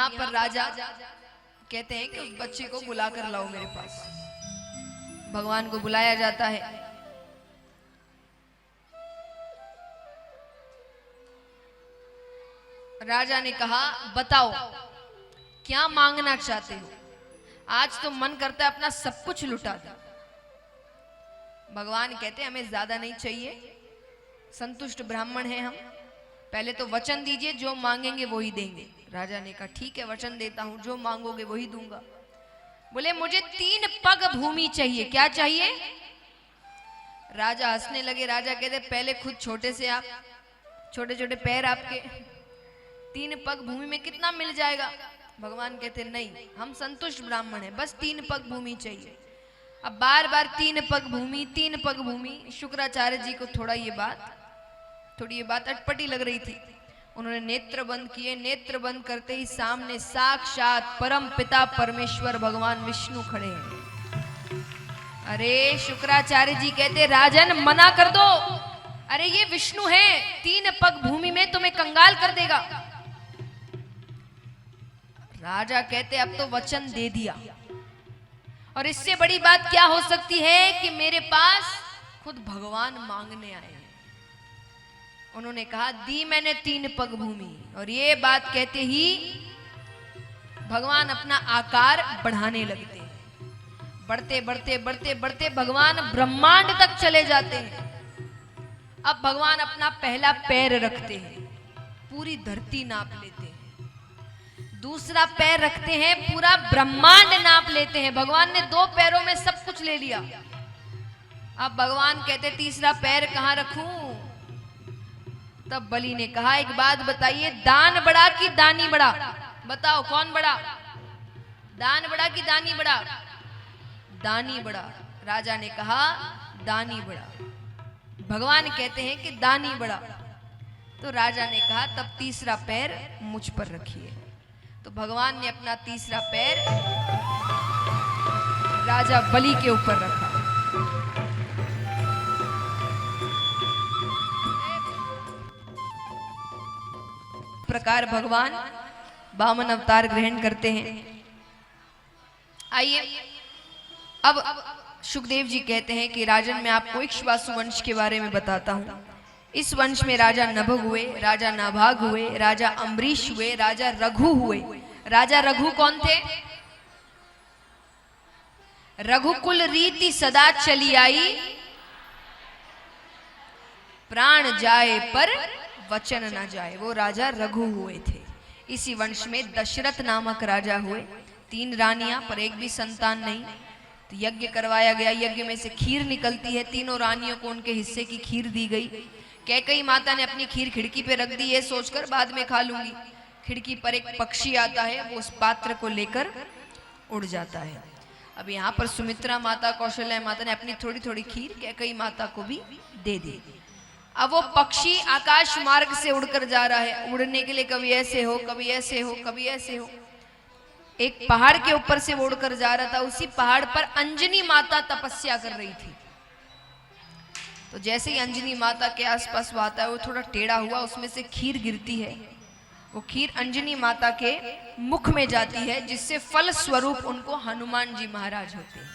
यहाँ पर राजा कहते हैं कि उस बच्चे को बुला कर लाओ मेरे पास। भगवान को बुलाया जाता है। राजा ने कहा बताओ क्या मांगना चाहते हो, आज तो मन करता है अपना सब कुछ लुटा दो। भगवान कहते हैं हमें ज्यादा नहीं चाहिए, संतुष्ट ब्राह्मण हैं हम, पहले तो वचन दीजिए जो मांगेंगे वही देंगे। राजा ने कहा ठीक है वचन देता हूं, जो मांगोगे वही दूंगा। बोले मुझे 3 पग भूमि चाहिए। क्या चाहिए? राजा हंसने लगे। राजा कहते पहले खुद छोटे से आप, छोटे छोटे पैर आपके, 3 पग भूमि में कितना मिल जाएगा? भगवान कहते नहीं, हम संतुष्ट ब्राह्मण हैं, बस 3 पग भूमि चाहिए। अब बार बार 3 पग भूमि, 3 पग भूमि। शुक्राचार्य जी को थोड़ी ये बात अटपटी लग रही थी। उन्होंने नेत्र बंद किए। नेत्र बंद करते ही सामने साक्षात परम पिता परमेश्वर भगवान विष्णु खड़े हैं। अरे शुक्राचार्य जी कहते राजन मना कर दो, अरे ये विष्णु है, 3 पग भूमि में तुम्हें कंगाल कर देगा। राजा कहते अब तो वचन दे दिया, और इससे बड़ी बात क्या हो सकती है कि मेरे पास खुद भगवान मांगने आए हैं। उन्होंने कहा दी मैंने 3 पग भूमि, और ये बात कहते ही भगवान अपना आकार बढ़ाने लगते हैं। बढ़ते बढ़ते बढ़ते बढ़ते भगवान ब्रह्मांड तक चले जाते हैं। अब भगवान अपना पहला पैर रखते हैं, पूरी धरती नाप लेते हैं। दूसरा पैर रखते हैं, पूरा ब्रह्मांड नाप लेते हैं। भगवान ने 2 पैरों में सब कुछ ले लिया। अब भगवान कहते तीसरा पैर कहां रखूं? तब बलि ने कहा एक बात बताइए, दान बड़ा कि दानी बड़ा? बताओ कौन बड़ा? दान बड़ा कि दानी बड़ा? दानी बड़ा। राजा ने कहा दानी बड़ा। भगवान कहते हैं कि दानी बड़ा। तो राजा ने कहा तब तीसरा पैर मुझ पर रखिए। तो भगवान ने अपना तीसरा पैर राजा बलि के ऊपर रखा। प्रकार भगवान वामन अवतार ग्रहण करते हैं। आइए अब सुखदेव जी कहते हैं कि राजन मैं आपको इक्ष्वाकु वंश के बारे में बताता हूं। इस वंश में राजा नभग हुए, राजा नाभाग हुए, राजा अम्बरीश हुए, राजा रघु हुए। राजा रघु कौन थे? रघुकुल रीति सदा चली आई, प्राण जाए पर वचन न जाए। वो राजा रघु हुए थे। इसी वंश में दशरथ नामक राजा हुए। 3 रानियां पर एक भी संतान नहीं। तो यज्ञ करवाया गया, यज्ञ में से खीर निकलती है। तीनों रानियों को उनके हिस्से की खीर दी गई। कैकेयी माता ने अपनी खीर खिड़की पे रख दी, ये सोचकर बाद में खा लूंगी। खिड़की पर एक पक्षी आता है, वो उस पात्र को लेकर उड़ जाता है। अब यहाँ पर सुमित्रा माता, कौशल्या माता ने अपनी थोड़ी थोड़ी खीर कैकेयी माता को भी दे दी। अब वो पक्षी आकाश मार्ग से उड़कर जा रहा है। उड़ने के लिए कभी ऐसे हो, कभी ऐसे हो, कभी ऐसे हो। एक पहाड़ के ऊपर से वो उड़कर जा रहा था। उसी पहाड़ पर अंजनी माता तपस्या कर रही थी। तो जैसे ही अंजनी माता के आसपास वो आता है, वो थोड़ा टेढ़ा हुआ, उसमें से खीर गिरती है। वो खीर अंजनी माता के मुख में जाती है, जिससे फल स्वरूप उनको हनुमान जी महाराज होते हैं।